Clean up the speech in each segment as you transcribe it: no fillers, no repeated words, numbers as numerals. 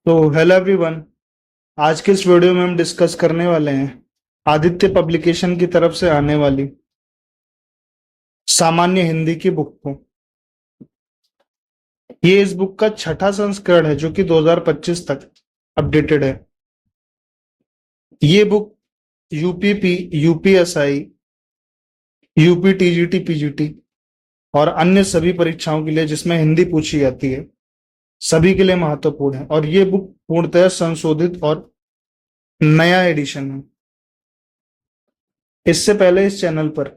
तो hello everyone. आज के इस वीडियो में हम डिस्कस करने वाले हैं आदित्य पब्लिकेशन की तरफ से आने वाली सामान्य हिंदी की बुक को। ये इस बुक का छठा संस्करण है जो कि 2025 तक अपडेटेड है। ये book UPP, UPSI, UP TGT, PGT और अन्य सभी परीक्षाओं के लिए जिसमें हिंदी पूछी जाती है सभी के लिए महत्वपूर्ण है। और ये बुक पूर्णतः संशोधित और नया एडिशन है। इससे पहले इस चैनल पर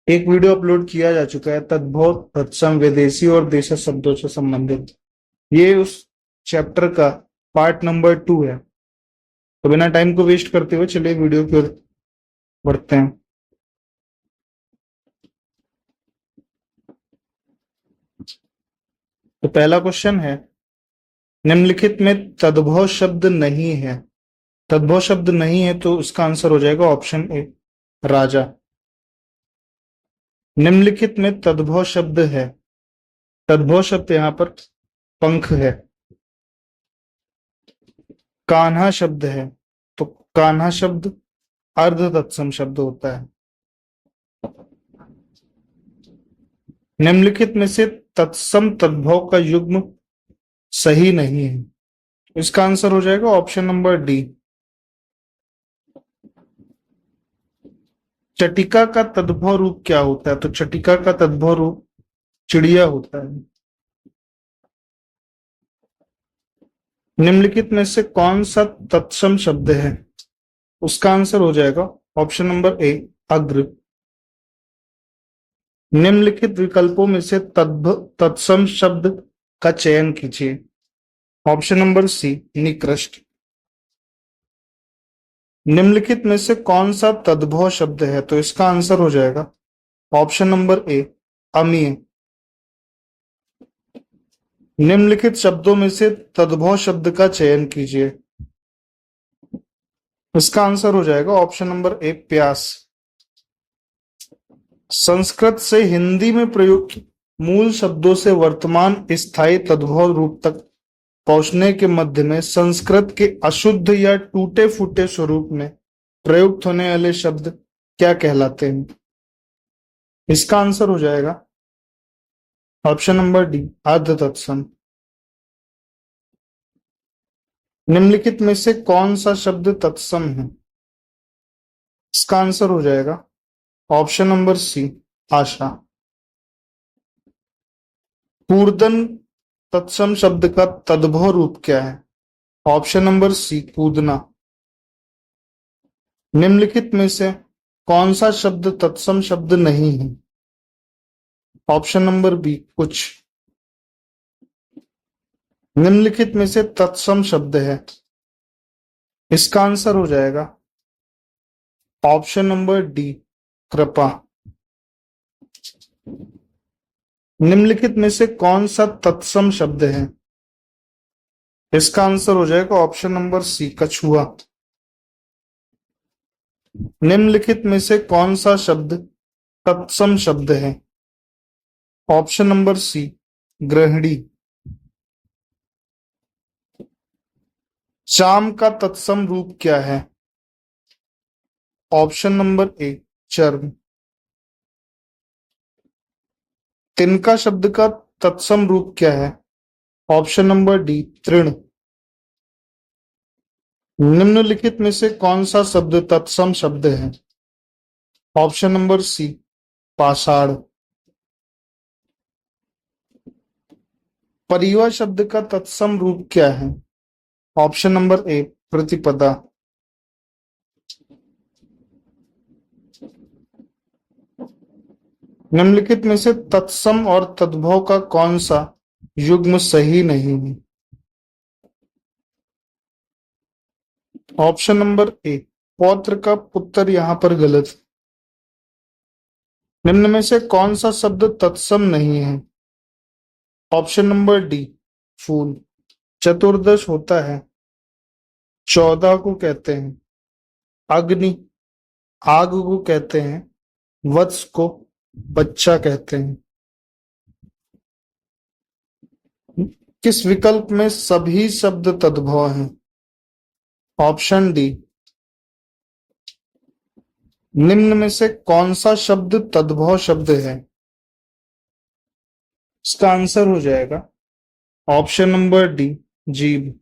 एक वीडियो अपलोड किया जा चुका है तद्भव तत्सम विदेशी और देशी शब्दों से संबंधित। ये उस चैप्टर का पार्ट नंबर 2 है। तो बिना टाइम को वेस्ट करते हुए चलिए वीडियो की ओर बढ़ते हैं। तो पहला क्वेश्चन है, निम्नलिखित में तद्भव शब्द नहीं है। तद्भव शब्द नहीं है तो इसका आंसर हो जाएगा ऑप्शन ए, राजा। निम्नलिखित में तद्भव शब्द है। तद्भव शब्द यहां पर पंख है। कान्हा शब्द है तो कान्हा शब्द अर्ध तत्सम शब्द होता है। निम्नलिखित में से तत्सम तद्भव का युग्म सही नहीं है। इसका आंसर हो जाएगा ऑप्शन नंबर डी। चटिका का तद्भव रूप क्या होता है? तो चटिका का तद्भव रूप चिड़िया होता है। निम्नलिखित में से कौन सा तत्सम शब्द है? उसका आंसर हो जाएगा ऑप्शन नंबर ए, अग्र। निम्नलिखित विकल्पों में से तत्सम शब्द का चयन कीजिए। ऑप्शन नंबर सी, निकृष्ट। निम्नलिखित में से कौन सा तद्भव शब्द है? तो इसका आंसर हो जाएगा ऑप्शन नंबर ए, अमीय। निम्नलिखित शब्दों में से तद्भव शब्द का चयन कीजिए। इसका आंसर हो जाएगा ऑप्शन नंबर ए, प्यास। संस्कृत से हिंदी में प्रयुक्त मूल शब्दों से वर्तमान स्थायी तद्भव रूप तक पहुंचने के मध्य में संस्कृत के अशुद्ध या टूटे फूटे स्वरूप में प्रयुक्त होने वाले शब्द क्या कहलाते हैं? इसका आंसर हो जाएगा ऑप्शन नंबर डी, अर्ध तत्सम। निम्नलिखित में से कौन सा शब्द तत्सम है? इसका आंसर हो जाएगा ऑप्शन नंबर सी, आशा। कूर्दन तत्सम शब्द का तद्भव रूप क्या है? ऑप्शन नंबर सी, कूदना। निम्नलिखित में से कौन सा शब्द तत्सम शब्द नहीं है? ऑप्शन नंबर बी, कुछ। निम्नलिखित में से तत्सम शब्द है। इसका आंसर हो जाएगा ऑप्शन नंबर डी, कृपा। निम्नलिखित में से कौन सा तत्सम शब्द है? इसका आंसर हो जाएगा ऑप्शन नंबर सी, कछुआ। निम्नलिखित में से कौन सा शब्द तत्सम शब्द है? ऑप्शन नंबर सी, गृहिणी। चाम का तत्सम रूप क्या है? ऑप्शन नंबर ए, चर्म। तिनका शब्द का तत्सम रूप क्या है? ऑप्शन नंबर डी, तृण। निम्नलिखित में से कौन सा शब्द तत्सम शब्द है? ऑप्शन नंबर सी, पाषाण। परिवा शब्द का तत्सम रूप क्या है? ऑप्शन नंबर ए, प्रतिपदा। निम्नलिखित में से तत्सम और तद्भव का कौन सा युग्म सही नहीं है? ऑप्शन नंबर ए, पौत्र का पुत्र यहां पर गलत। निम्न में से कौन सा शब्द तत्सम नहीं है? ऑप्शन नंबर डी, फूल। चतुर्दश होता है, 14 को कहते हैं अग्नि, आग को कहते हैं वत्स, को बच्चा कहते हैं। किस विकल्प में सभी शब्द तद्भव हैं? Option D. निम्न में से कौन सा शब्द तद्भव शब्द है? इसका आंसर हो जाएगा ऑप्शन नंबर डी, जीभ।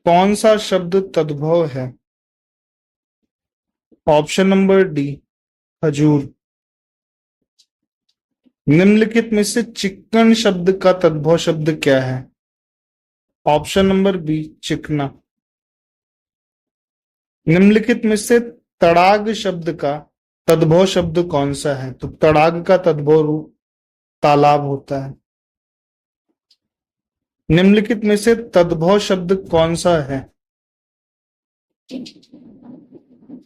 कौन सा शब्द तद्भव है? ऑप्शन नंबर डी, खजूर। निम्नलिखित में से चिक्कन शब्द का तद्भव शब्द क्या है? ऑप्शन नंबर बी, चिकना। निम्नलिखित में से तड़ाग शब्द का तद्भव शब्द कौन सा है? तो तड़ाग का तद्भव रूप तालाब होता है। निम्नलिखित में से तद्भव शब्द कौन सा है?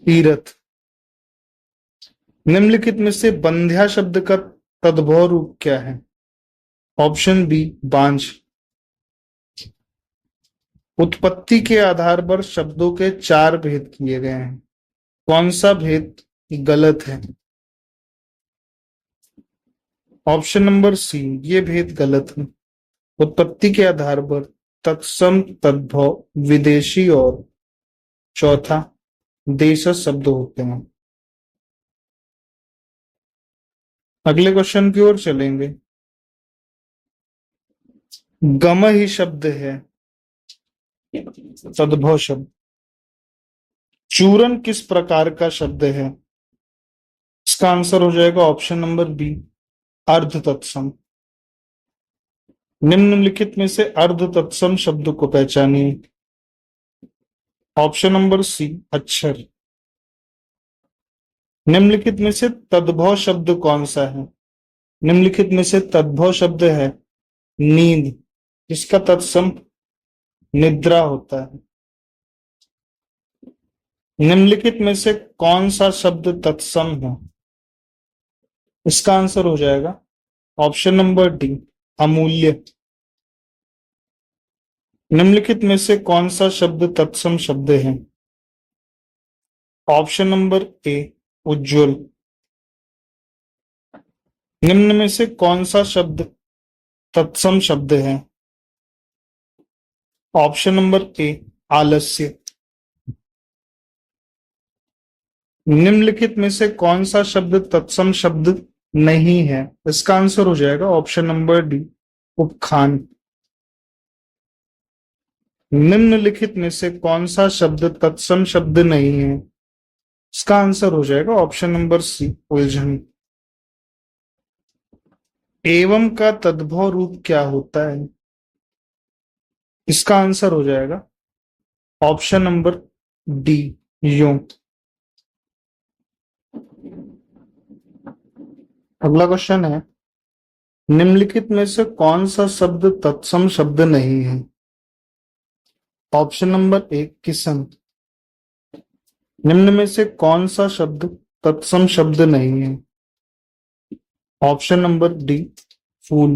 तीरथ। निम्नलिखित में से बंध्या शब्द का तद्भव रूप क्या है? ऑप्शन बी, बांझ। उत्पत्ति के आधार पर शब्दों के 4 भेद किए गए हैं। कौन सा भेद गलत है? ऑप्शन नंबर सी, ये भेद गलत है। उत्पत्ति के आधार पर तत्सम, तद्भव, विदेशी और चौथा देशज शब्द होते हैं। अगले क्वेश्चन की ओर चलेंगे। गम ही शब्द है तद्भव शब्द। चूरन किस प्रकार का शब्द है? इसका आंसर हो जाएगा ऑप्शन नंबर बी, अर्ध तत्सम। निम्नलिखित में से अर्ध तत्सम शब्द को पहचानिए। ऑप्शन नंबर सी, अक्षर। निम्नलिखित में से तद्भव शब्द कौन सा है? निम्नलिखित में से तद्भव शब्द है नींद, जिसका तत्सम निद्रा होता है। निम्नलिखित में से कौन सा शब्द तत्सम है? इसका आंसर हो जाएगा ऑप्शन नंबर डी, अमूल्य। निम्नलिखित में से कौन सा शब्द तत्सम शब्द है? ऑप्शन नंबर ए, उज्ज्वल। निम्न में से कौन सा शब्द तत्सम शब्द है? ऑप्शन नंबर ए, आलस्य। निम्नलिखित में से कौन सा शब्द तत्सम शब्द नहीं है? इसका आंसर हो जाएगा ऑप्शन नंबर डी, उपखान। निम्नलिखित में से कौन सा शब्द तत्सम शब्द नहीं है? इसका आंसर हो जाएगा ऑप्शन नंबर सी, उलझन। एवं का तद्भव रूप क्या होता है? इसका आंसर हो जाएगा ऑप्शन नंबर डी, यूं। अगला क्वेश्चन है, निम्नलिखित में से कौन सा शब्द तत्सम शब्द नहीं है? ऑप्शन नंबर ए, किसन। निम्न में से कौन सा शब्द तत्सम शब्द नहीं है? ऑप्शन नंबर डी, फूल।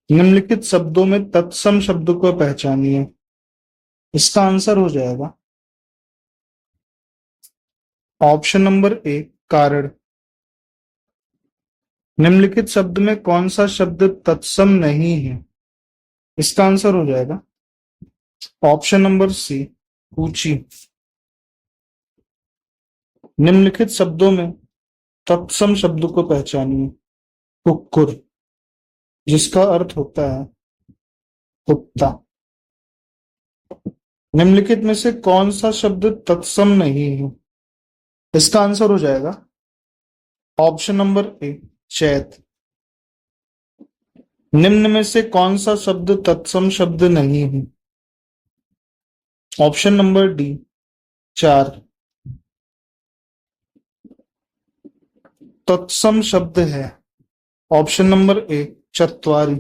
निम्नलिखित शब्दों में तत्सम शब्द को पहचानिए। इसका आंसर हो जाएगा ऑप्शन नंबर ए, कारण। निम्नलिखित शब्द में कौन सा शब्द तत्सम नहीं है? इसका आंसर हो जाएगा ऑप्शन नंबर सी, ऊंची। निम्नलिखित शब्दों में तत्सम शब्द को पहचानिए। कुक्कुर, जिसका अर्थ होता है कुत्ता। निम्नलिखित में से कौन सा शब्द तत्सम नहीं है? इसका आंसर हो जाएगा ऑप्शन नंबर ए, चैत। निम्न में से कौन सा शब्द तत्सम शब्द नहीं है? Option number D, 4। तत्सम शब्द है ऑप्शन नंबर ए, चत्वारी।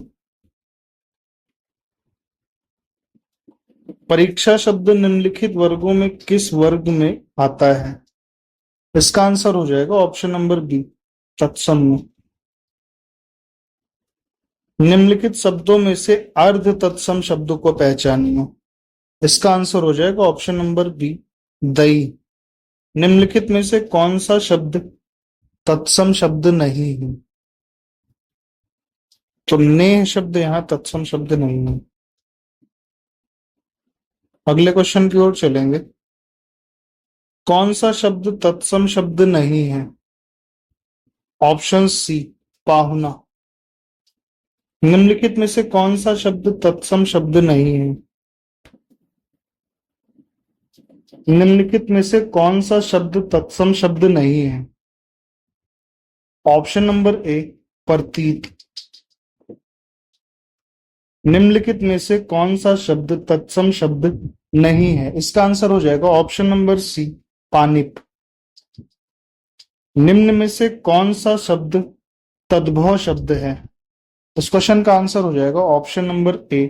परीक्षा शब्द निम्नलिखित वर्गों में किस वर्ग में आता है? इसका आंसर हो जाएगा ऑप्शन नंबर बी, तत्सम में। निम्नलिखित शब्दों में से अर्ध तत्सम शब्दों को पहचानिए। इसका आंसर हो जाएगा ऑप्शन नंबर बी, दई। निम्नलिखित में से कौन सा शब्द तत्सम शब्द नहीं है? तो ने शब्द यहाँ तत्सम शब्द नहीं है। अगले क्वेश्चन की ओर चलेंगे। कौन सा शब्द तत्सम शब्द नहीं है? ऑप्शन सी, पाहुना। निम्नलिखित में से कौन सा शब्द तत्सम शब्द नहीं है? निम्नलिखित में से कौन सा शब्द तत्सम शब्द नहीं है? ऑप्शन नंबर ए, प्रतीत। निम्नलिखित में से कौन सा शब्द तत्सम शब्द नहीं है? इसका आंसर हो जाएगा ऑप्शन नंबर सी, पानिप। निम्न में से कौन सा शब्द तद्भव शब्द है? इस क्वेश्चन का आंसर हो जाएगा ऑप्शन नंबर ए,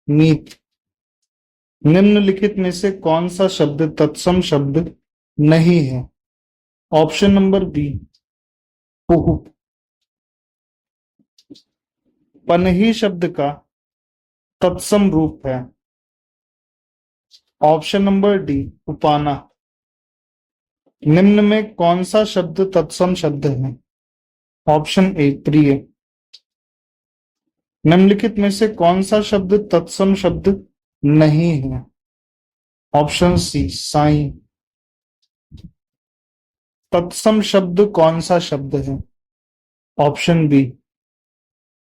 मीत। निम्नलिखित में से कौन सा शब्द तत्सम शब्द नहीं है? ऑप्शन नंबर बी, पुहु। पनही शब्द का तत्सम रूप है? ऑप्शन नंबर डी, उपाना। निम्न में कौन सा शब्द तत्सम शब्द है? ऑप्शन ए, प्रिय। निम्नलिखित में से कौन सा शब्द तत्सम शब्द नहीं है? ऑप्शन सी, साई। तत्सम शब्द कौन सा शब्द है? ऑप्शन बी,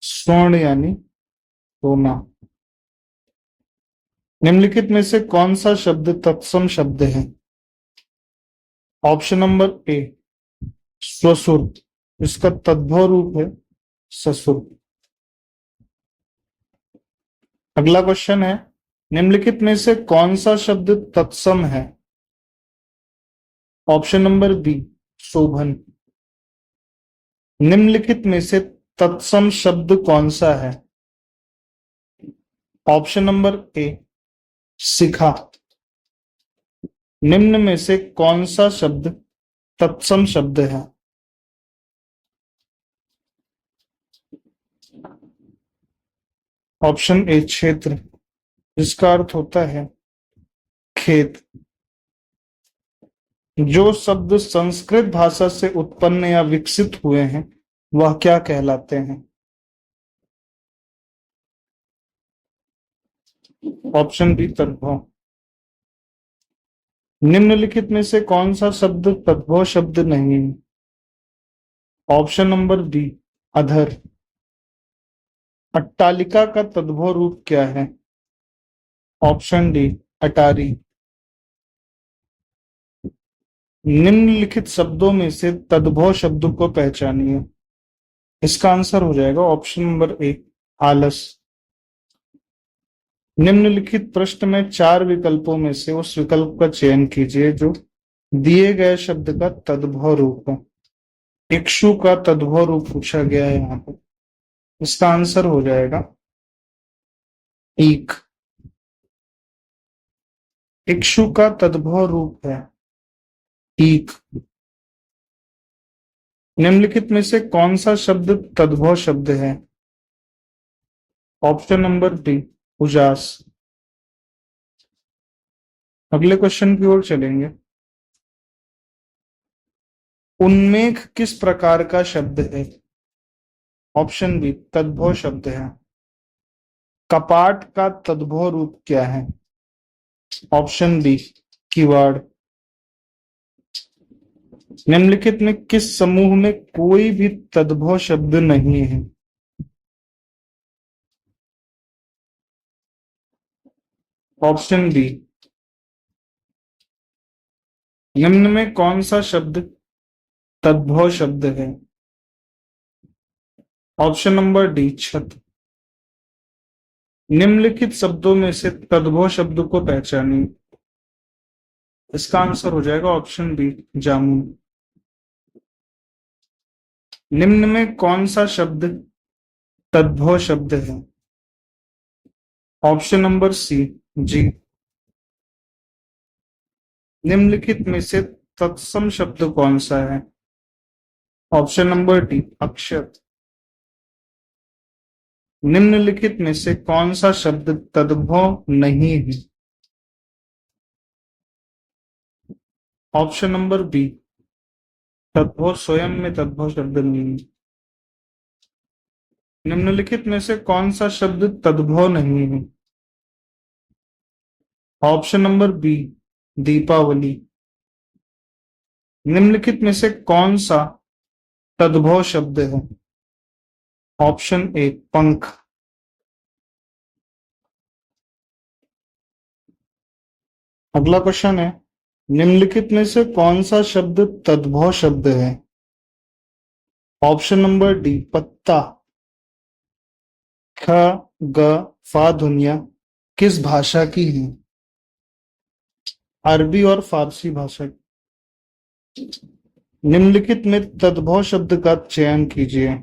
स्वर्ण यानी सोना। निम्नलिखित में से कौन सा शब्द तत्सम शब्द है? ऑप्शन नंबर ए, स्वसुर। इसका तद्भव रूप है ससुर। अगला क्वेश्चन है, निम्नलिखित में से कौन सा शब्द तत्सम है? ऑप्शन नंबर बी, शोभन। निम्नलिखित में से तत्सम शब्द कौन सा है? ऑप्शन नंबर ए, शिखा। निम्न में से कौन सा शब्द तत्सम शब्द है? ऑप्शन ए, क्षेत्र। जिसका अर्थ होता है खेत। जो शब्द संस्कृत भाषा से उत्पन्न या विकसित हुए हैं वह क्या कहलाते हैं? ऑप्शन बी, तद्भव। निम्नलिखित में से कौन सा शब्द तद्भव शब्द नहीं है? ऑप्शन नंबर बी, अधर। अट्टालिका का तद्भव रूप क्या है? ऑप्शन डी, अटारी। निम्नलिखित शब्दों में से तद्भव शब्द को पहचानिए। इसका आंसर हो जाएगा ऑप्शन नंबर ए, आलस। निम्नलिखित प्रश्न में 4 विकल्पों में से उस विकल्प का चयन कीजिए जो दिए गए शब्द का तद्भव रूप है। इक्षु का तद्भव रूप पूछा गया है यहाँ पर। इसका आंसर हो जाएगा ईक। इक्षु का तद्भव रूप है ईक। निम्नलिखित में से कौन सा शब्द तद्भव शब्द है? ऑप्शन नंबर डी, उजास। अगले क्वेश्चन की ओर चलेंगे। उन्मेघ किस प्रकार का शब्द है? ऑप्शन बी, तद्भव शब्द है। कपाट का तद्भव रूप क्या है? ऑप्शन बी, किवाड़। निम्नलिखित में किस समूह में कोई भी तद्भव शब्द नहीं है? ऑप्शन बी, निम्न में कौन सा शब्द तद्भव शब्द है? ऑप्शन नंबर डी, छत। निम्नलिखित शब्दों में से तद्भव शब्द को पहचानिए। इसका आंसर हो जाएगा ऑप्शन बी, जामुन। निम्न में कौन सा शब्द तद्भव शब्द है? ऑप्शन नंबर सी, जी। निम्नलिखित में से तत्सम शब्द कौन सा है? ऑप्शन नंबर डी, अक्षर। निम्नलिखित में से कौन सा शब्द तद्भव नहीं है? ऑप्शन नंबर बी, तद्भव स्वयं में तद्भव शब्द नहीं है। निम्नलिखित में से कौन सा शब्द तद्भव नहीं है? Option number B, Deepawali. निम्नलिखित में से कौन सा तद्भव शब्द है? ऑप्शन ए, पंख। अगला क्वेश्चन है, निम्नलिखित में से कौन सा शब्द तद्भव शब्द है? ऑप्शन नंबर डी, पत्ता। ख, ग, फा ध्वनियां किस भाषा की हैं? अरबी और फारसी भाषा की। निम्नलिखित में तद्भव शब्द का चयन कीजिए।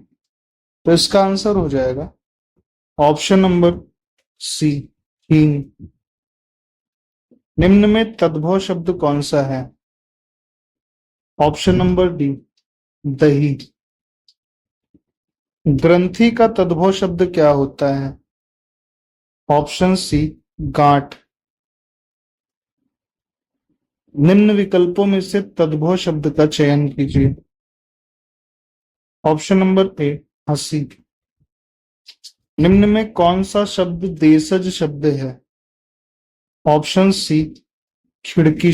तो इसका आंसर हो जाएगा ऑप्शन नंबर सी, हींग। निम्न में तद्भव शब्द कौन सा है? ऑप्शन नंबर डी, दही। ग्रंथि का तद्भव शब्द क्या होता है? ऑप्शन सी, गांठ। निम्न विकल्पों में से तद्भव शब्द का चयन कीजिए। ऑप्शन नंबर ए, हंसी। निम्न में कौन सा शब्द देशज शब्द है? ऑप्शन सी, खिड़की।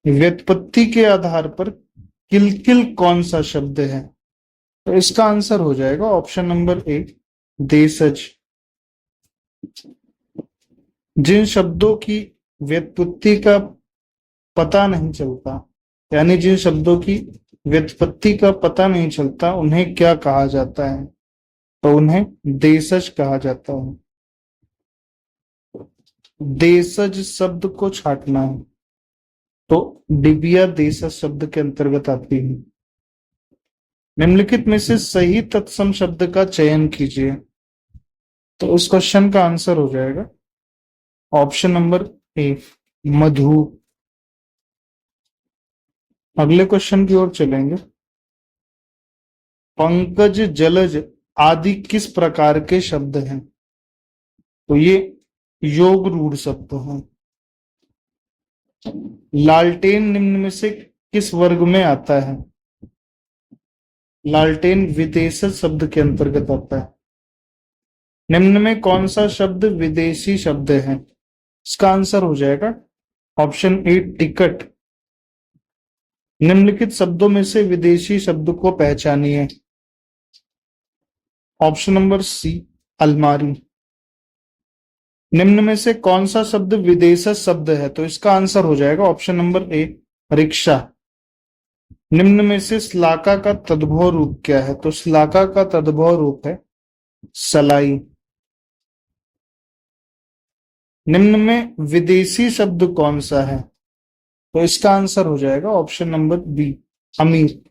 व्युत्पत्ति के आधार पर किलकिल कौन सा शब्द है? तो इसका आंसर हो जाएगा ऑप्शन नंबर ए, देशज। जिन शब्दों की व्युत्पत्ति का पता नहीं चलता, यानी जिन शब्दों की व्युत्पत्ति का पता नहीं चलता, उन्हें क्या कहा जाता है? तो उन्हें देशज कहा जाता है। देशज शब्द को छांटना है तो डिबिया देशज शब्द के अंतर्गत आती है। निम्नलिखित में से सही तत्सम शब्द का चयन कीजिए। तो उस क्वेश्चन का आंसर हो जाएगा ऑप्शन नंबर ए, मधु। अगले क्वेश्चन की ओर चलेंगे। पंकज, जलज आदि किस प्रकार के शब्द हैं? तो ये योग रूढ़ शब्द हैं। लालटेन निम्न में से किस वर्ग में आता है? लालटेन विदेशज शब्द के अंतर्गत आता है। निम्न में कौन सा शब्द विदेशी शब्द है? इसका आंसर हो जाएगा ऑप्शन ए, टिकट। निम्नलिखित शब्दों में से विदेशी शब्द को पहचानिए। ऑप्शन नंबर सी, अलमारी। निम्न में से कौन सा शब्द विदेशज शब्द है? तो इसका आंसर हो जाएगा ऑप्शन नंबर ए, रिक्शा। निम्न में से श्लाका का तद्भव रूप क्या है? तो श्लाका का तद्भव रूप है सलाई। निम्न में विदेशी शब्द कौन सा है? तो इसका आंसर हो जाएगा ऑप्शन नंबर बी, अमीर।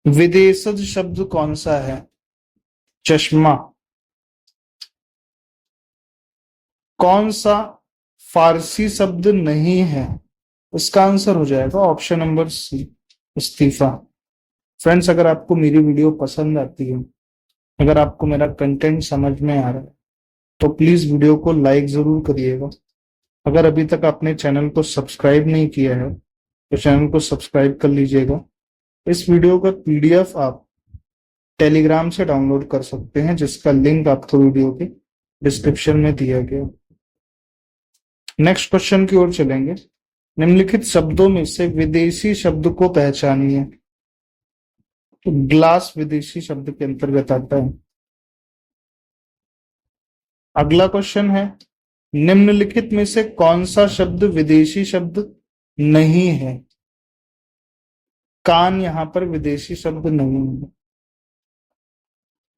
विदेशज शब्द कौन सा है? चश्मा। कौन सा फारसी शब्द नहीं है? इसका आंसर हो जाएगा ऑप्शन नंबर सी, इस्तीफा। फ्रेंड्स, अगर आपको मेरी वीडियो पसंद आती है, अगर आपको मेरा कंटेंट समझ में आ रहा है, तो प्लीज वीडियो को लाइक जरूर करिएगा। अगर अभी तक आपने चैनल को सब्सक्राइब नहीं किया है तो चैनल को सब्सक्राइब कर लीजिएगा। इस वीडियो का पीडीएफ आप टेलीग्राम से डाउनलोड कर सकते हैं, जिसका लिंक आपको वीडियो के डिस्क्रिप्शन में दिया गया। नेक्स्ट क्वेश्चन की ओर चलेंगे। निम्नलिखित शब्दों में से विदेशी शब्द को पहचानिए। तो ग्लास विदेशी शब्द के अंतर्गत आता है। अगला क्वेश्चन है, निम्नलिखित में से कौन सा शब्द विदेशी शब्द नहीं है? कान यहां पर विदेशी शब्द नहीं है।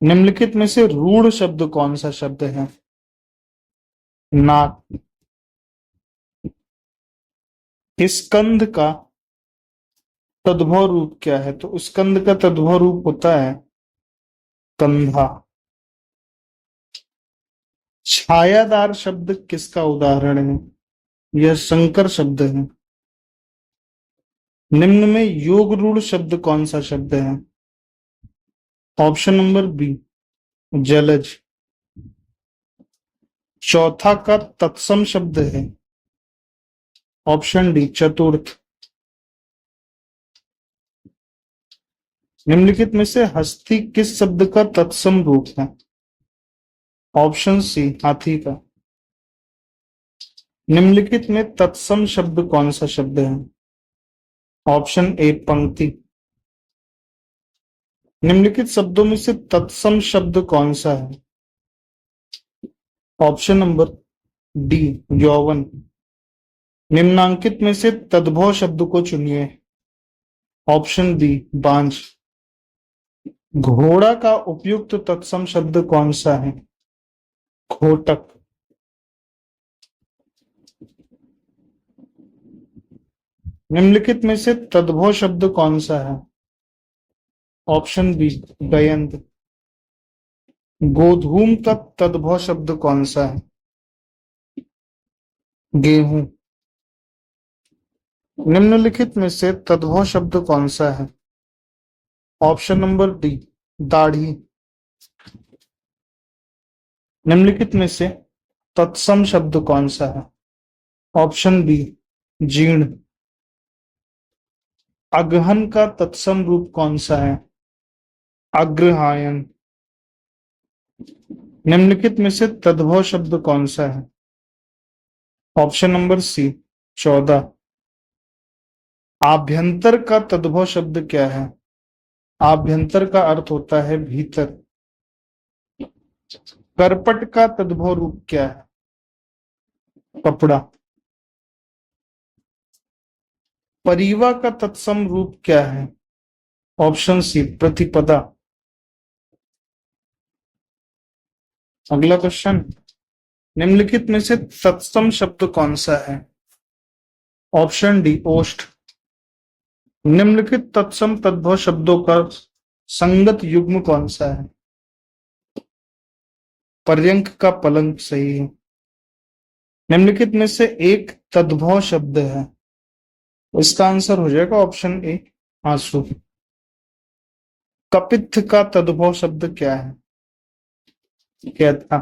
निम्नलिखित में से रूढ़ शब्द कौन सा शब्द है? नाक। स्कंध का तद्भव रूप क्या है? तो स्कंद का तद्भव रूप होता है कंधा। छायादार शब्द किसका उदाहरण है? यह संकर शब्द है। निम्न में योग रूढ़ शब्द कौन सा शब्द है? ऑप्शन नंबर बी, जलज। चौथा का तत्सम शब्द है? ऑप्शन डी, चतुर्थ। निम्नलिखित में से हस्ती किस शब्द का तत्सम रूप है? ऑप्शन सी हाथी का। निम्नलिखित में तत्सम शब्द कौन सा शब्द है? ऑप्शन ए पंक्ति। निम्नलिखित शब्दों में से तत्सम शब्द कौन सा है? ऑप्शन नंबर डी यौवन। निम्नांकित में से तद्भव शब्द को चुनिए। ऑप्शन बी बांझ। घोड़ा का उपयुक्त तत्सम शब्द कौन सा है? घोटक। निम्नलिखित में से तद्भव शब्द कौन सा है? Option B गयंत। गोधूम का तद्भव शब्द कौन सा है? गेहूं। निम्नलिखित में से तद्भव शब्द कौन सा है? ऑप्शन नंबर डी दाढ़ी। निम्नलिखित में से तत्सम शब्द कौन सा है? ऑप्शन बी जीर्ण। अगहन का तत्सम रूप कौन सा है? अग्रहायन। निम्नलिखित में से तद्भव शब्द कौन सा है? ऑप्शन नंबर सी 14। आभ्यंतर का तद्भव शब्द क्या है? आभ्यंतर का अर्थ होता है भीतर। करपट का तद्भव रूप क्या है? कपड़ा। परिवा का तत्सम रूप क्या है? ऑप्शन सी प्रतिपदा। अगला क्वेश्चन, निम्नलिखित में से तत्सम शब्द कौन सा है? ऑप्शन डी ओष्ठ। निम्नलिखित तत्सम तद्भव शब्दों का संगत युग्म कौन सा है? पर्यंक का पलंग सही है। निम्नलिखित में से एक तद्भव शब्द है, इसका आंसर हो जाएगा ऑप्शन ए आंसू। कपित्थ का तद्भव शब्द क्या है? कैथा।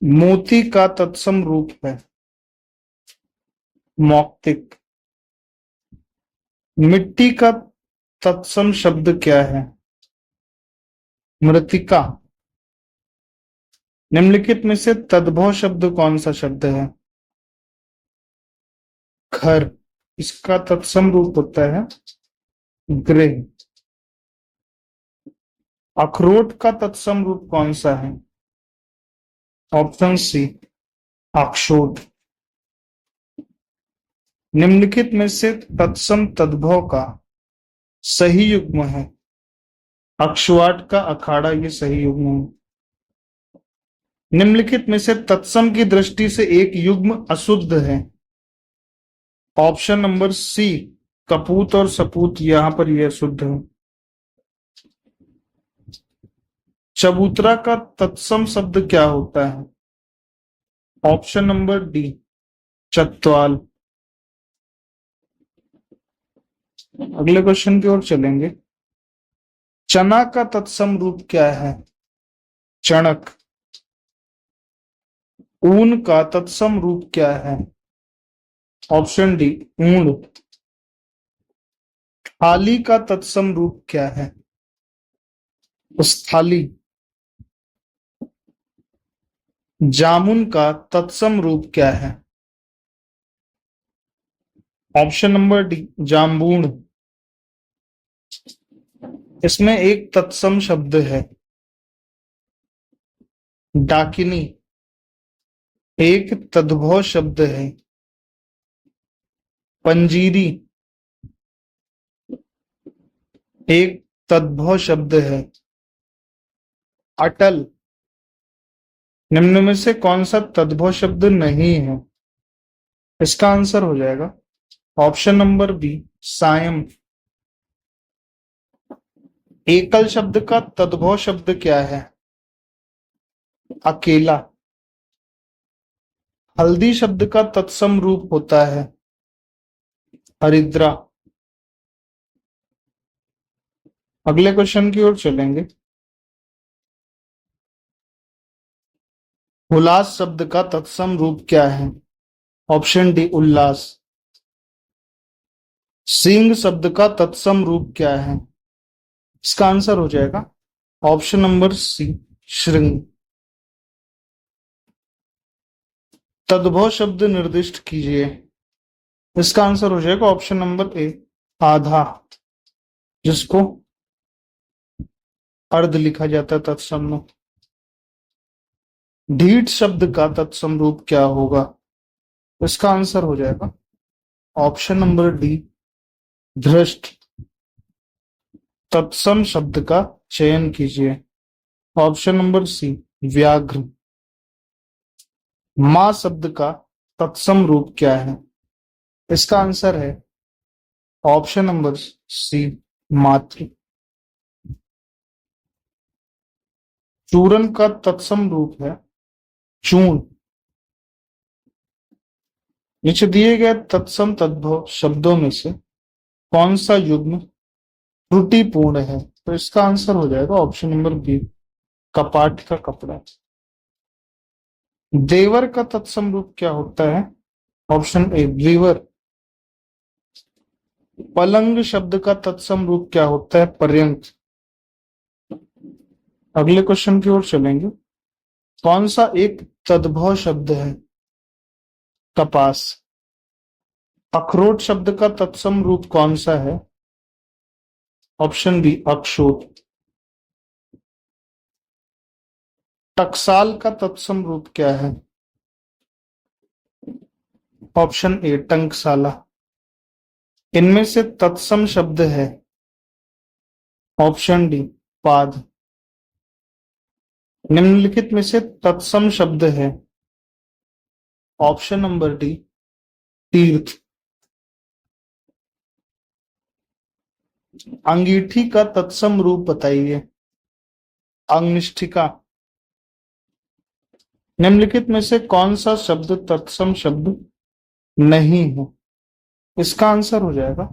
मोती का तत्सम रूप है मौक्तिक। मिट्टी का तत्सम शब्द क्या है? मृतिका। निम्नलिखित में से तद्भव शब्द कौन सा शब्द है? घर। इसका तत्सम रूप होता है गृह। अखरोट का तत्सम रूप कौन सा है? ऑप्शन सी अक्षोट। निम्नलिखित में से तत्सम तद्भव का सही युग्म है? अक्षवाट का अखाड़ा ये सही युग्म है। निम्नलिखित में से तत्सम की दृष्टि से एक युग्म अशुद्ध है? ऑप्शन नंबर सी कपूत और सपूत, यहां पर यह शुद्ध है। चबूतरा का तत्सम शब्द क्या होता है? Option number D Chatwal. अगले क्वेश्चन की ओर चलेंगे। चना का तत्सम रूप क्या है? चणक। ऊन का तत्सम रूप क्या है? ऑप्शन डी ऊन। थाली का तत्सम रूप क्या है? स्थाली। जामुन का तत्सम रूप क्या है? ऑप्शन नंबर डी जाम्बून। इसमें एक तत्सम शब्द है डाकिनी। एक तद्भव शब्द है पंजीरी। एक तद्भव शब्द है अटल। निम्न में से कौन सा तद्भव शब्द नहीं है? इसका आंसर हो जाएगा ऑप्शन नंबर बी सायं। एकल शब्द का तद्भव शब्द क्या है? अकेला। हल्दी शब्द का तत्सम रूप होता है हरिद्रा। अगले क्वेश्चन की ओर चलेंगे। उल्लास शब्द का तत्सम रूप क्या है? ऑप्शन डी उल्लास। सिंह शब्द का तत्सम रूप क्या है? इसका आंसर हो जाएगा ऑप्शन नंबर सी, श्रृंग। तद्भव शब्द निर्दिष्ट कीजिए। इसका आंसर हो जाएगा ऑप्शन नंबर ए, आधा, जिसको अर्ध लिखा जाता है तत्सम में। ढीठ शब्द का तत्सम रूप क्या होगा? इसका आंसर हो जाएगा ऑप्शन नंबर डी, धृष्ट। तत्सम शब्द का चयन कीजिए। ऑप्शन नंबर सी, व्याघ्र। मां शब्द का तत्सम रूप क्या है? इसका आंसर है ऑप्शन नंबर सी, मातृ। चूर्ण का तत्सम रूप है चूर्ण। नीचे दिए गए तत्सम तद्भव शब्दों में से कौन सा युग्म त्रुटिपूर्ण है? तो इसका आंसर हो जाएगा ऑप्शन नंबर बी, कपाट का कपड़ा। देवर का तत्सम रूप क्या होता है? Option A, weaver. पलंग शब्द का तत्सम रूप क्या होता है? पर्यंक। अगले क्वेश्चन की ओर चलेंगे। कौन सा एक तद्भव शब्द है? कपास। अखरोट शब्द का तत्सम रूप कौन सा है? ऑप्शन बी, अक्षोट। टकसाल का तत्सम रूप क्या है? ऑप्शन ए, टंकसाला। इनमें से तत्सम शब्द है ऑप्शन डी, पाद। निम्नलिखित में से तत्सम शब्द है ऑप्शन नंबर डी, तीर्थ। अंगीठी का तत्सम रूप बताइए। अंगनिष्ठिका। निम्नलिखित में से कौन सा शब्द तत्सम शब्द नहीं है? इसका आंसर हो जाएगा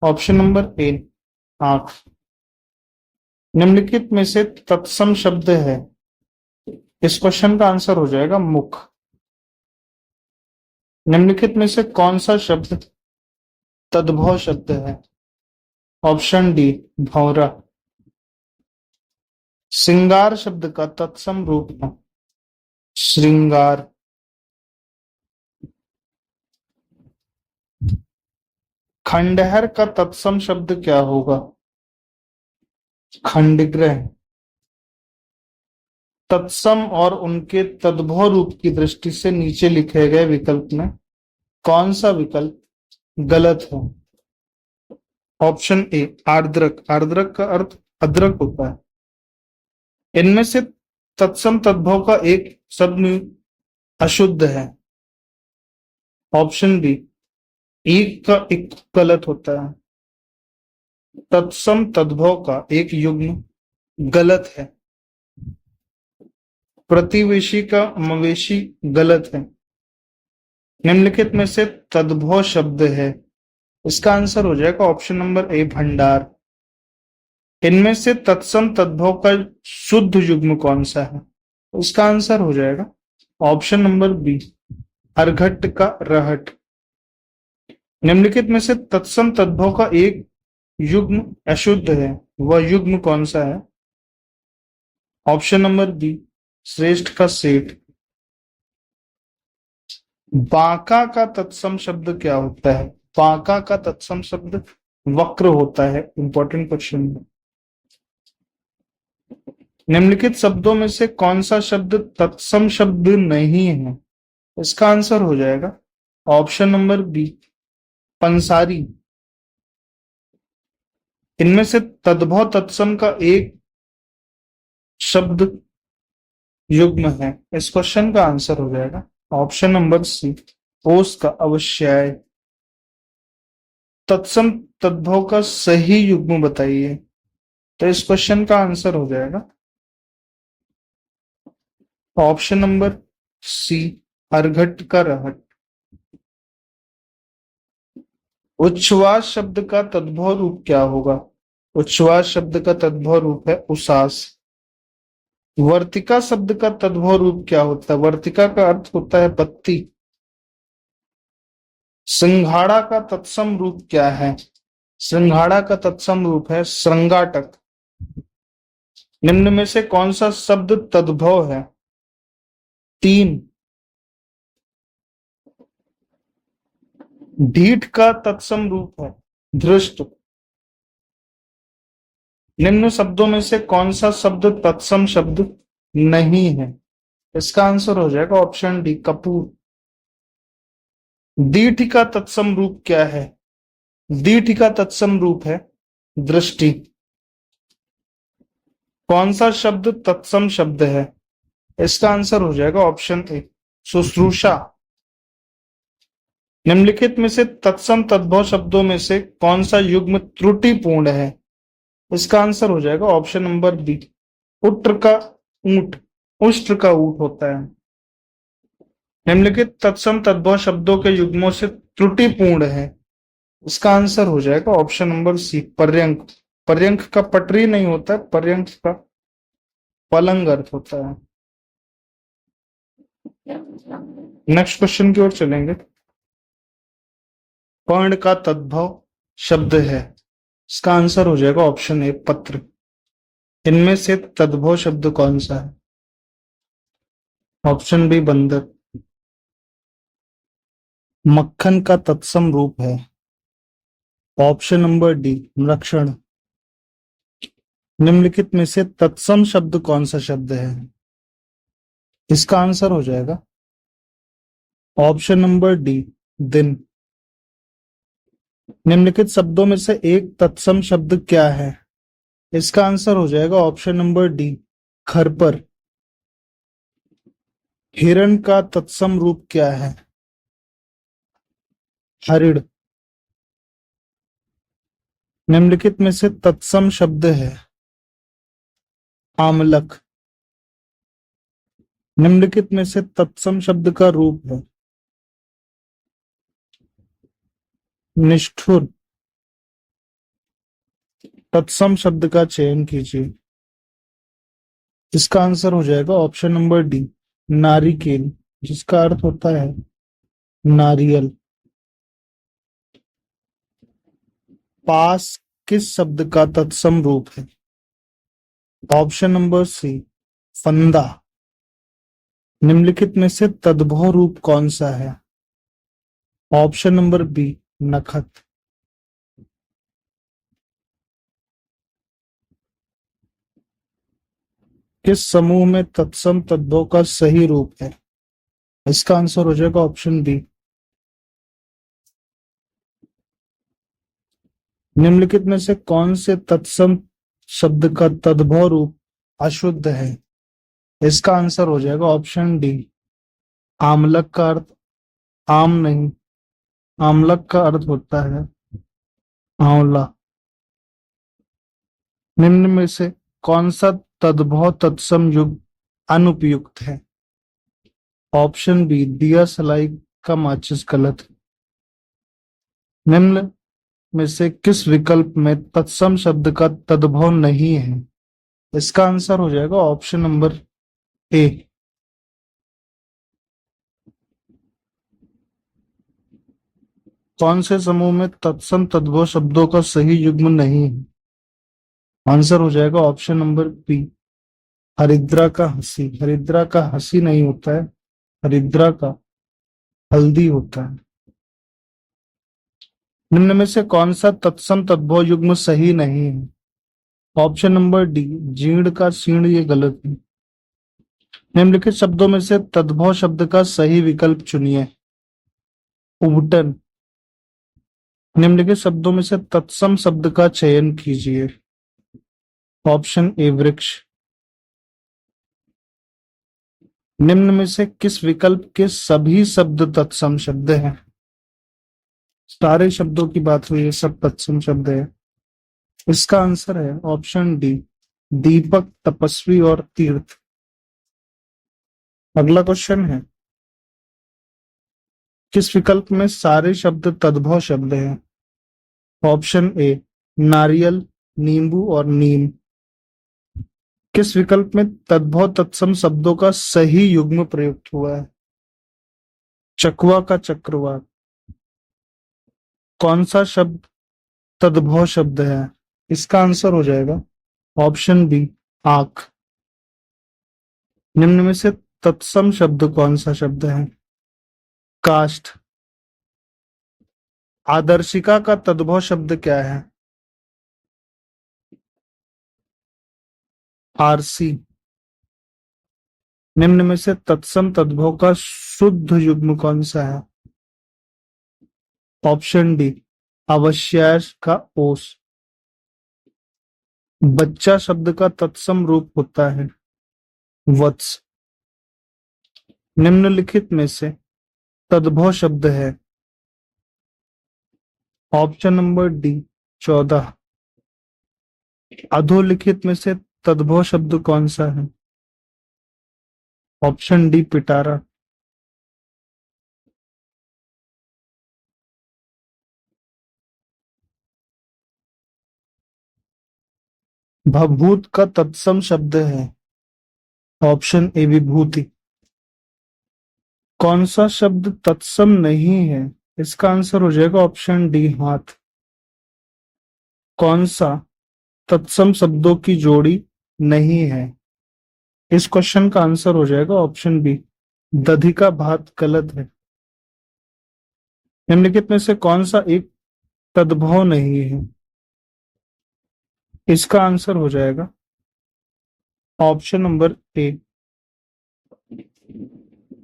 ऑप्शन नंबर ए, आंख। निम्नलिखित में से तत्सम शब्द है, इस क्वेश्चन का आंसर हो जाएगा मुख। निम्नलिखित में से कौन सा शब्द तद्भव शब्द है? ऑप्शन डी, भौरा। श्रृंगार शब्द का तत्सम रूप है श्रृंगार। खंडहर का तत्सम शब्द क्या होगा? खंडग्रह। तत्सम और उनके तद्भव रूप की दृष्टि से नीचे लिखे गए विकल्प में कौन सा विकल्प गलत है? ऑप्शन ए, आर्द्रक। आर्द्रक का अर्थ अदरक होता है। इनमें से तत्सम तद्भव का एक शब्द अशुद्ध है। ऑप्शन बी, एक का एक गलत होता है। तत्सम तद्भव का एक युग्म गलत है। प्रतिवेशी का मवेशी गलत है। निम्नलिखित में से तद्भव शब्द है, इसका आंसर हो जाएगा ऑप्शन नंबर ए, भंडार। इनमें से तत्सम तद्भव का शुद्ध युग्म कौन सा है? इसका आंसर हो जाएगा ऑप्शन नंबर बी, अर्घट का रहट। निम्नलिखित में से तत्सम तद्भव का एक युग्म अशुद्ध है, वह युग्म कौन सा है? ऑप्शन नंबर बी, श्रेष्ठ का सेठ। बांका का तत्सम शब्द क्या होता है? बांका का तत्सम शब्द वक्र होता है। इंपॉर्टेंट क्वेश्चन है। निम्नलिखित शब्दों में से कौन सा शब्द तत्सम शब्द नहीं है? इसका आंसर हो जाएगा ऑप्शन नंबर बी, पंसारी। इनमें से तद्भव तत्सम का एक शब्द युग्म है, इस क्वेश्चन का आंसर हो जाएगा ऑप्शन नंबर सी, ओस का अवश्याय। तत्सम तद्भव का सही युग्म बताइए। तो इस क्वेश्चन का आंसर हो जाएगा ऑप्शन नंबर सी, अर्घट का रहट। उच्छ्वास शब्द का तद्भव रूप क्या होगा? उच्छ्वास शब्द का तद्भव रूप है उसास। वर्तिका शब्द का तद्भव रूप क्या होता है? वर्तिका का अर्थ होता है बत्ती। सिंघाड़ा का तत्सम रूप क्या है? श्रृंगाड़ा का तत्सम रूप है श्रृंगाटक। निम्न में से कौन सा शब्द तद्भव है? 3। ढीठ का तत्सम रूप है धृष्ट। निम्न शब्दों में से कौन सा शब्द तत्सम शब्द नहीं है? इसका आंसर हो जाएगा ऑप्शन डी कपूर। दीठ का तत्सम रूप क्या है? दीठ का तत्सम रूप है दृष्टि। कौन सा शब्द तत्सम शब्द है? इसका आंसर हो जाएगा ऑप्शन ए शुश्रूषा। निम्नलिखित में से तत्सम तद्भव शब्दों में से कौन सा युग्म त्रुटिपूर्ण है? इसका आंसर हो जाएगा ऑप्शन नंबर बी उट्र का ऊंट, उष्ट्र का ऊंट होता है। निम्नलिखित तत्सम तद्भव शब्दों के युग्मों से त्रुटिपूर्ण है। इसका आंसर हो जाएगा ऑप्शन नंबर सी पर्यंक। पर्यंक का पटरी नहीं होता है, पर्यंक का पलंग अर्थ होता है। नेक्स्ट क्वेश्चन की ओर चलेंगे। पर्ण का तद्भव शब्द है। इसका आंसर हो जाएगा ऑप्शन ए पत्र। इनमें से तद्भव शब्द कौन सा है? ऑप्शन बी बंदर। मक्खन का तत्सम रूप है। ऑप्शन नंबर डी मृक्षण। निम्नलिखित में से तत्सम शब्द कौन सा शब्द है? इसका आंसर हो जाएगा ऑप्शन नंबर डी दिन। निम्नलिखित शब्दों में से एक तत्सम शब्द क्या है? इसका आंसर हो जाएगा ऑप्शन नंबर डी खरपर। हिरण का तत्सम रूप क्या है? हरिण। निम्नलिखित में से तत्सम शब्द है आमलक। निम्नलिखित में से तत्सम शब्द का रूप है निष्ठुर। तत्सम शब्द का चयन कीजिए। इसका आंसर हो जाएगा ऑप्शन नंबर डी नारिकेल, जिसका अर्थ होता है नारियल। पास किस शब्द का तत्सम रूप है? ऑप्शन नंबर सी फंदा। निम्नलिखित में से तद्भव रूप कौन सा है? ऑप्शन नंबर बी नखत। किस समूह में तत्सम तद्भव का सही रूप है? इसका आंसर हो जाएगा ऑप्शन बी। निम्नलिखित में से कौन से तत्सम शब्द का तद्भव रूप अशुद्ध है? इसका आंसर हो जाएगा ऑप्शन डी आमलक का अर्थ आम नहीं, आमलक का अर्थ होता है आंवला। निम्न में से कौन सा तद्भव तत्सम युग अनुपयुक्त है? ऑप्शन बी दिया सलाई का माचिस गलत। निम्न में से किस विकल्प में तत्सम शब्द का तद्भव नहीं है? इसका आंसर हो जाएगा ऑप्शन नंबर ए कौन से समूह में तत्सम तद्भव शब्दों का सही युग्म नहीं है? आंसर हो जाएगा ऑप्शन नंबर बी हरिद्रा का हंसी। हरिद्रा का हंसी नहीं होता है, हरिद्रा का हल्दी होता है। निम्न में से कौन सा तत्सम तद्भव युग्म सही नहीं है? ऑप्शन नंबर डी जीर्ण का शीर्ण, ये गलत है। निम्नलिखित शब्दों में से तद्भव शब्द का सही विकल्प चुनिए। उबटन। निम्नलिखित शब्दों में से तत्सम शब्द का चयन कीजिए। ऑप्शन ए वृक्ष। निम्न में से किस विकल्प के सभी शब्द तत्सम शब्द हैं? सारे शब्दों की बात हुई है, सब तत्सम शब्द है। इसका आंसर है ऑप्शन डी दीपक, तपस्वी और तीर्थ। अगला क्वेश्चन है किस विकल्प में सारे शब्द तद्भव शब्द हैं? ऑप्शन ए नारियल, नींबू और नीम। किस विकल्प में तद्भव तत्सम शब्दों का सही युग्म प्रयुक्त हुआ है? चकवा का चक्रवात। कौन सा शब्द तद्भव शब्द है? इसका आंसर हो जाएगा ऑप्शन बी, आंख। निम्न में से तत्सम शब्द कौन सा शब्द है? काष्ठ। आदर्शिका का तद्भव शब्द क्या है? आरसी। निम्न में से तत्सम तद्भव का शुद्ध युग्म कौन सा है? ऑप्शन डी, अवश्याश का ओस। बच्चा शब्द का तत्सम रूप होता है वत्स। निम्नलिखित में से तद्भव शब्द है? Option number D, 14। अधोलिखित में से तद्भव शब्द कौन सा है? ऑप्शन डी, पिटारा। भभूत का तत्सम शब्द है? ऑप्शन ए, विभूति। कौन सा शब्द तत्सम नहीं है? इसका आंसर हो जाएगा ऑप्शन डी, हाथ। कौन सा तत्सम शब्दों की जोड़ी नहीं है? इस क्वेश्चन का आंसर हो जाएगा ऑप्शन बी, दधि का भात। गलत है। निम्नलिखित में से कौन सा एक तद्भव नहीं है? इसका आंसर हो जाएगा ऑप्शन नंबर ए,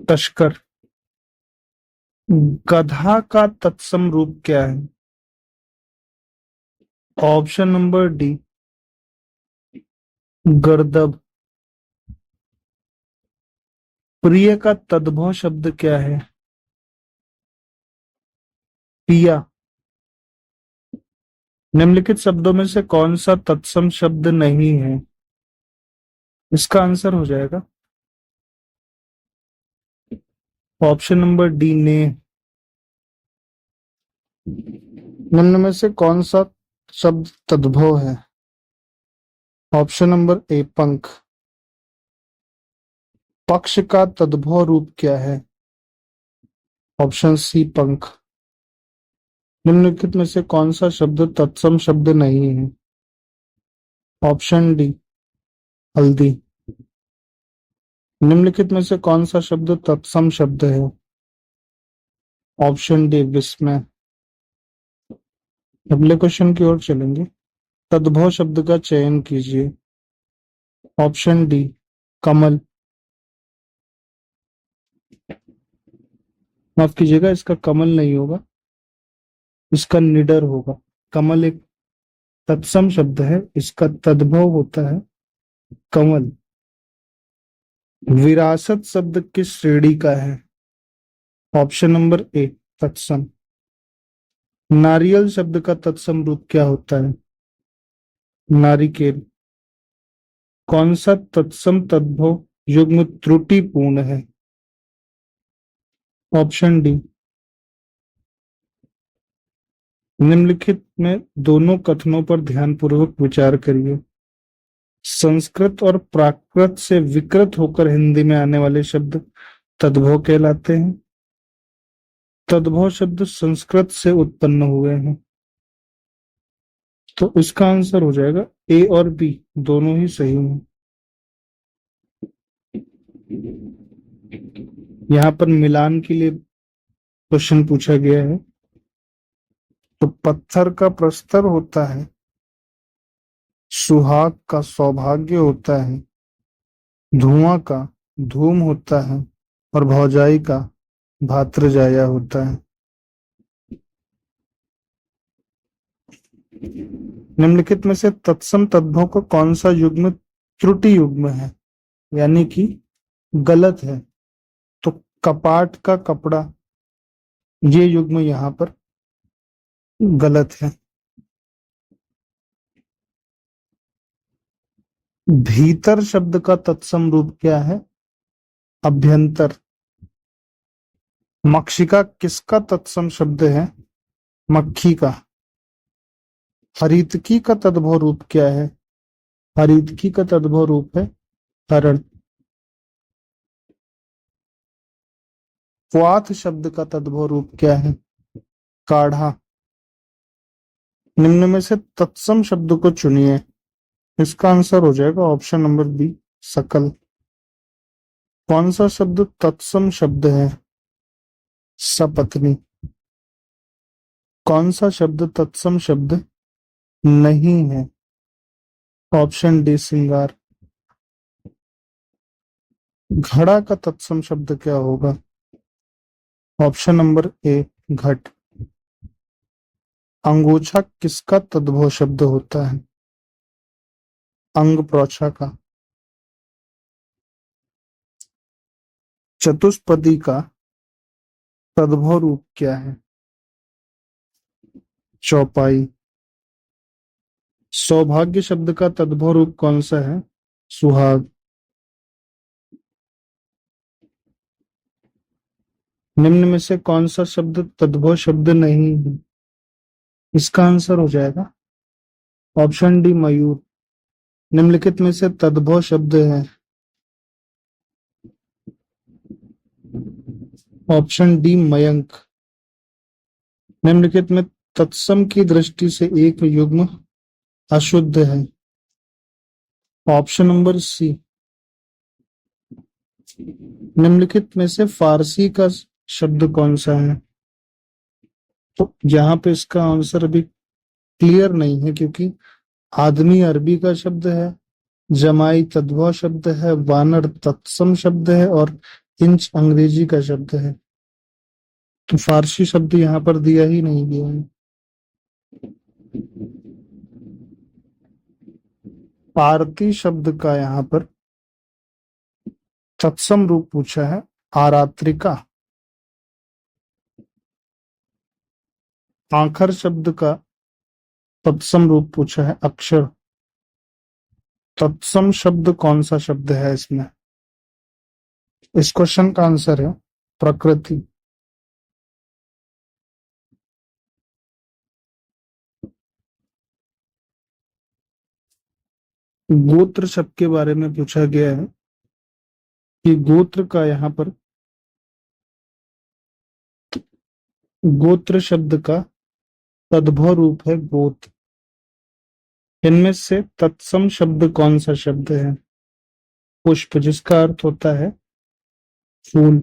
तस्कर। गधा का तत्सम रूप क्या है? ऑप्शन नंबर डी, गर्दभ। प्रिय का तद्भव शब्द क्या है? पिया। निम्नलिखित शब्दों में से कौन सा तत्सम शब्द नहीं है? इसका आंसर हो जाएगा ऑप्शन नंबर डी, ने। निम्न में से कौन सा शब्द तद्भव है? ऑप्शन नंबर ए, पंख। पक्ष का तद्भव रूप क्या है? ऑप्शन सी, पंख। निम्नलिखित में से कौन सा शब्द तत्सम शब्द नहीं है? ऑप्शन डी, हल्दी। निम्नलिखित में से कौन सा शब्द तत्सम शब्द है? ऑप्शन डी, विस्मय। अगले क्वेश्चन की ओर चलेंगे। तद्भव शब्द का चयन कीजिए। ऑप्शन डी, कमल। माफ कीजिएगा, इसका कमल नहीं होगा, इसका निडर होगा। कमल एक तत्सम शब्द है, इसका तद्भव होता है कमल। विरासत शब्द किस श्रेणी का है? ऑप्शन नंबर ए, तत्सम। नारियल शब्द का तत्सम रूप क्या होता है? नारिकेल। कौन सा तत्सम तद्भव युग्म त्रुटिपूर्ण है? Option D. निम्नलिखित में दोनों कथनों पर ध्यानपूर्वक विचार करिए। संस्कृत और प्राकृत से विकृत होकर हिंदी में आने वाले शब्द तद्भव कहलाते हैं। तद्भव शब्द संस्कृत से उत्पन्न हुए हैं। तो इसका आंसर हो जाएगा ए और बी, दोनों ही सही हैं। यहाँ पर मिलान के लिए क्वेश्चन पूछा गया है। तो पत्थर का प्रस्तर होता है, सुहाग का सौभाग्य होता है, धुआं का धूम होता है, और भौजाई का भातृजाया होता है। निम्नलिखित में से तत्सम तद्भव का कौन सा युग्म त्रुटि युग्म है, यानी कि गलत है? तो कपाट का कपड़ा, ये युग्म यहाँ पर गलत है। भीतर शब्द का तत्सम रूप क्या है? अभ्यंतर। मक्षिका किसका तत्सम शब्द है? मक्खी का। हरितकी का तद्भव रूप क्या है? हरितकी का तद्भव रूप है हरण। क्वाथ शब्द का तद्भव रूप क्या है? काढ़ा। निम्न में से तत्सम शब्द को चुनिए। इसका आंसर हो जाएगा ऑप्शन नंबर बी, सकल। कौन सा शब्द तत्सम शब्द है? सपत्नी। कौन सा शब्द तत्सम शब्द नहीं है? ऑप्शन डी, सिंगार। घड़ा का तत्सम शब्द क्या होगा? ऑप्शन नंबर ए, घट। अंगोछा किसका तद्भव शब्द होता है? अंग प्रोछा का। चतुष्पदी का तद्भव रूप क्या है? चौपाई। सौभाग्य शब्द का तद्भव रूप कौन सा है? सुहाग। निम्न में से कौन सा शब्द तद्भव शब्द नहीं है? इसका आंसर हो जाएगा ऑप्शन डी, मयूर। निम्नलिखित में से तद्भव शब्द है? Option D, Mayank. निम्नलिखित में तत्सम की दृष्टि से एक युग्म अशुद्ध है? Option number C. निम्नलिखित में से फारसी का शब्द कौन सा है? तो यहाँ पे इसका आंसर अभी क्लियर नहीं है, क्योंकि आदमी अरबी का शब्द है, जमाई तद्भव शब्द है, वानर तत्सम शब्द है और इंच अंग्रेजी का शब्द है। तो फारसी शब्द यहाँ पर दिया ही नहीं गया है। आरती शब्द का यहाँ पर तत्सम रूप पूछा है, आरात्रिका। आखर शब्द का तत्सम रूप पूछा है, अक्षर। तत्सम शब्द कौन सा शब्द है इसमें? इस क्वेश्चन का आंसर है प्रकृति। गोत्र शब्द के बारे में पूछा गया है कि गोत्र का यहाँ पर गोत्र शब्द का तद्भव रूप है गोत्र। इनमें से तत्सम शब्द कौन सा शब्द है? पुष्प, जिसका अर्थ होता है फूल।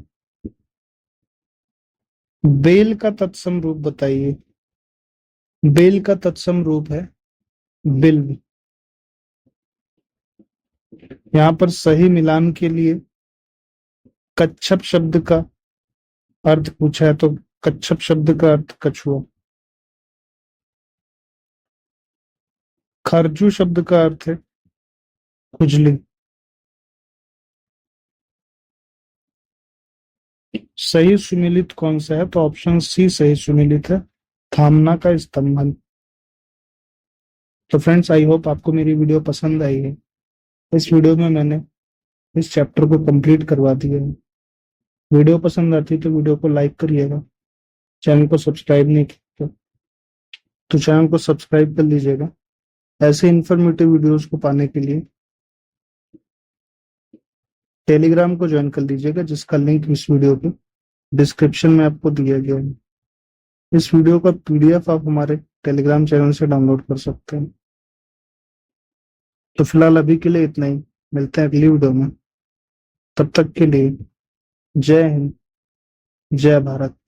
बेल का तत्सम रूप बताइए। बेल का तत्सम रूप है बिल्व। यहाँ पर सही मिलान के लिए कच्छप शब्द का अर्थ पूछा है, तो कच्छप शब्द का अर्थ कछुआ। खरजू शब्द का अर्थ है खुजली। सही सुमिलित कौन सा है? तो ऑप्शन सी सही सुमिलित है, थामना का स्तंभन। तो फ्रेंड्स, आई होप आपको मेरी वीडियो पसंद आई है। इस वीडियो में मैंने इस चैप्टर को कंप्लीट करवा दिया है। वीडियो पसंद आती है तो वीडियो को लाइक करिएगा। चैनल को सब्सक्राइब नहीं किया तो चैनल को सब्सक्राइब कर लीजिएगा। ऐसे इंफॉर्मेटिव वीडियोस को पाने के लिए टेलीग्राम को ज्वाइन कर लीजिएगा, जिसका लिंक इस वीडियो के डिस्क्रिप्शन में आपको दिया गया है। इस वीडियो का पीडीएफ आप हमारे टेलीग्राम चैनल से डाउनलोड कर सकते हैं। तो फिलहाल अभी के लिए इतना ही। मिलते हैं अगली वीडियो में। तब तक के लिए जय हिंद, जय भारत।